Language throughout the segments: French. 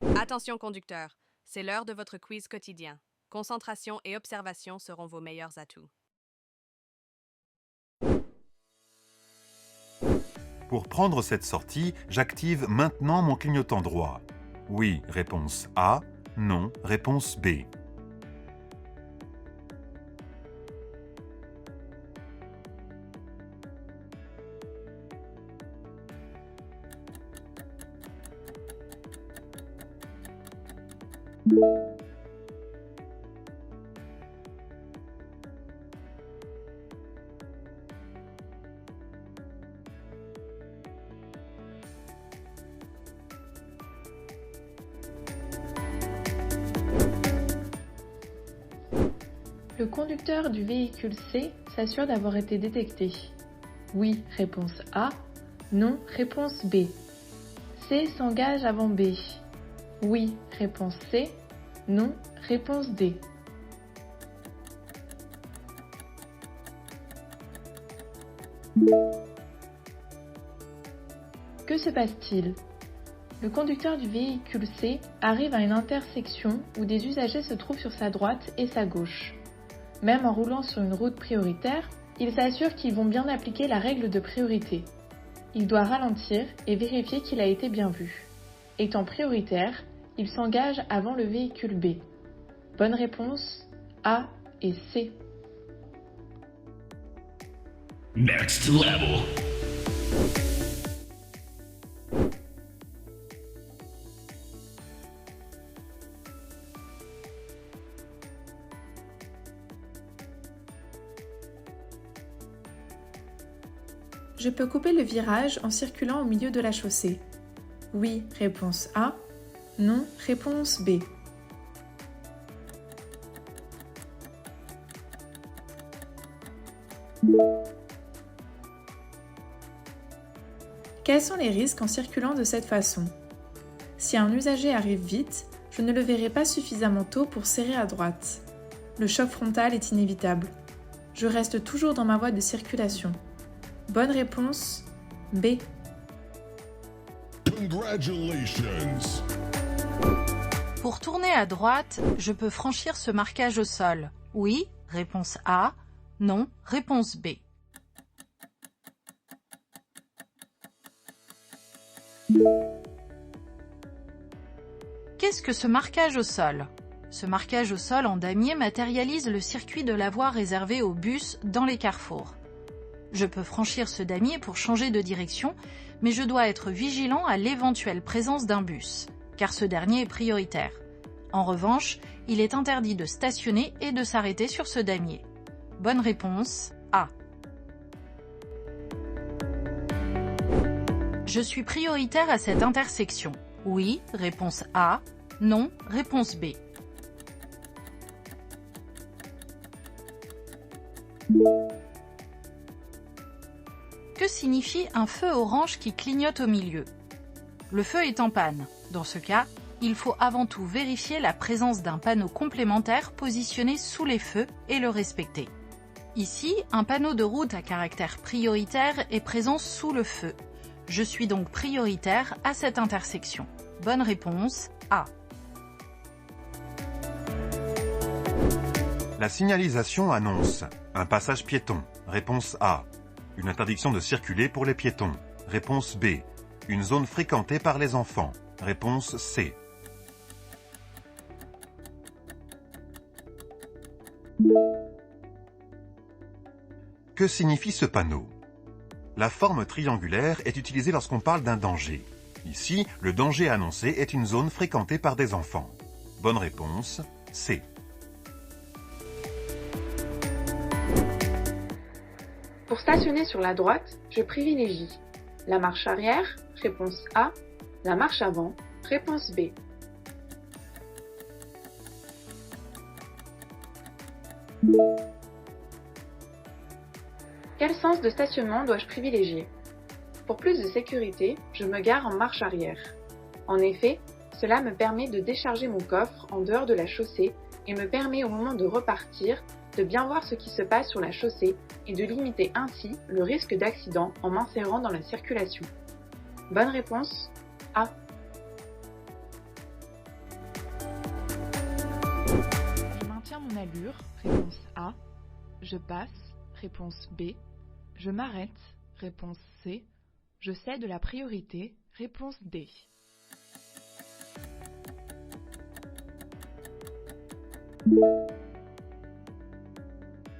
Attention conducteur, c'est l'heure de votre quiz quotidien. Concentration et observation seront vos meilleurs atouts. Pour prendre cette sortie, j'active maintenant mon clignotant droit. Oui, réponse A. Non, réponse B. Le conducteur du véhicule C s'assure d'avoir été détecté. Oui, réponse A. Non, réponse B. C s'engage avant B. Oui, réponse C. Non, réponse D. Que se passe-t-il? Le conducteur du véhicule C arrive à une intersection où des usagers se trouvent sur sa droite et sa gauche. Même en roulant sur une route prioritaire, il s'assure qu'ils vont bien appliquer la règle de priorité. Il doit ralentir et vérifier qu'il a été bien vu. Étant prioritaire, il s'engage avant le véhicule B. Bonne réponse, A et C. Next level. Je peux couper le virage en circulant au milieu de la chaussée. Oui, réponse A. Non, réponse B. Quels sont les risques en circulant de cette façon? Si un usager arrive vite, je ne le verrai pas suffisamment tôt pour serrer à droite. Le choc frontal est inévitable. Je reste toujours dans ma voie de circulation. Bonne réponse, B. Congratulations. Pour tourner à droite, je peux franchir ce marquage au sol. Oui, réponse A. Non, réponse B. Qu'est-ce que ce marquage au sol? Ce marquage au sol en damier matérialise le circuit de la voie réservée aux bus dans les carrefours. Je peux franchir ce damier pour changer de direction, mais je dois être vigilant à l'éventuelle présence d'un bus, car ce dernier est prioritaire. En revanche, il est interdit de stationner et de s'arrêter sur ce damier. Bonne réponse, A. Je suis prioritaire à cette intersection. Oui, réponse A. Non, réponse B. Que signifie un feu orange qui clignote au milieu? Le feu est en panne. Dans ce cas, il faut avant tout vérifier la présence d'un panneau complémentaire positionné sous les feux et le respecter. Ici, un panneau de route à caractère prioritaire est présent sous le feu. Je suis donc prioritaire à cette intersection. Bonne réponse, A. La signalisation annonce un passage piéton. Réponse A. Une interdiction de circuler pour les piétons. Réponse B. Une zone fréquentée par les enfants. Réponse C. Que signifie ce panneau? La forme triangulaire est utilisée lorsqu'on parle d'un danger. Ici, le danger annoncé est une zone fréquentée par des enfants. Bonne réponse, C. Pour stationner sur la droite, je privilégie la marche arrière, réponse A, la marche avant, réponse B. Quel sens de stationnement dois-je privilégier? Pour plus de sécurité, je me gare en marche arrière. En effet, cela me permet de décharger mon coffre en dehors de la chaussée et me permet au moment de repartir de bien voir ce qui se passe sur la chaussée et de limiter ainsi le risque d'accident en m'insérant dans la circulation. Bonne réponse, A. Je passe, réponse B. Je m'arrête, réponse C. Je cède la priorité, réponse D.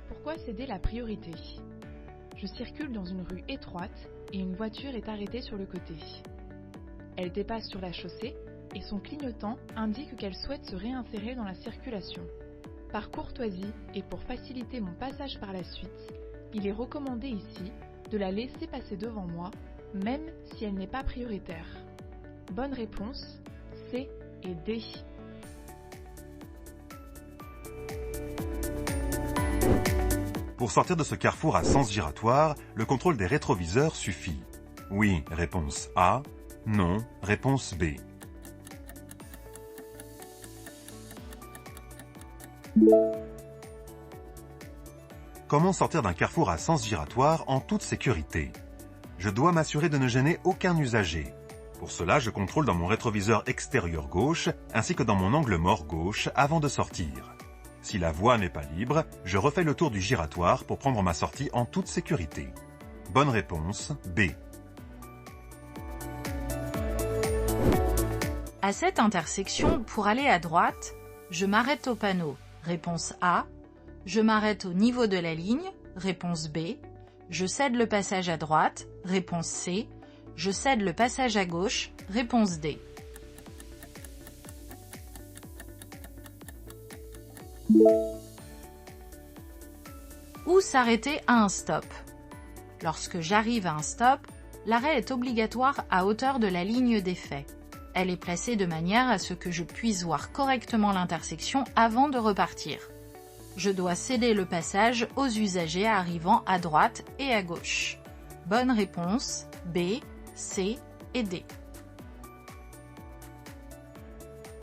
Pourquoi céder la priorité? Je circule dans une rue étroite et une voiture est arrêtée sur le côté. Elle dépasse sur la chaussée et son clignotant indique qu'elle souhaite se réinsérer dans la circulation. Par courtoisie et pour faciliter mon passage par la suite, il est recommandé ici de la laisser passer devant moi, même si elle n'est pas prioritaire. Bonne réponse, C et D. Pour sortir de ce carrefour à sens giratoire, le contrôle des rétroviseurs suffit. Oui, réponse A. Non, réponse B. Comment sortir d'un carrefour à sens giratoire en toute sécurité? Je dois m'assurer de ne gêner aucun usager. Pour cela, je contrôle dans mon rétroviseur extérieur gauche ainsi que dans mon angle mort gauche avant de sortir. Si la voie n'est pas libre, je refais le tour du giratoire pour prendre ma sortie en toute sécurité. Bonne réponse, B. À cette intersection, pour aller à droite, je m'arrête au panneau, réponse A. Je m'arrête au niveau de la ligne, réponse B. Je cède le passage à droite, réponse C. Je cède le passage à gauche, réponse D. Où s'arrêter à un stop? Lorsque j'arrive à un stop, l'arrêt est obligatoire à hauteur de la ligne d'effet. Elle est placée de manière à ce que je puisse voir correctement l'intersection avant de repartir. Je dois céder le passage aux usagers arrivant à droite et à gauche. Bonne réponse, B, C et D.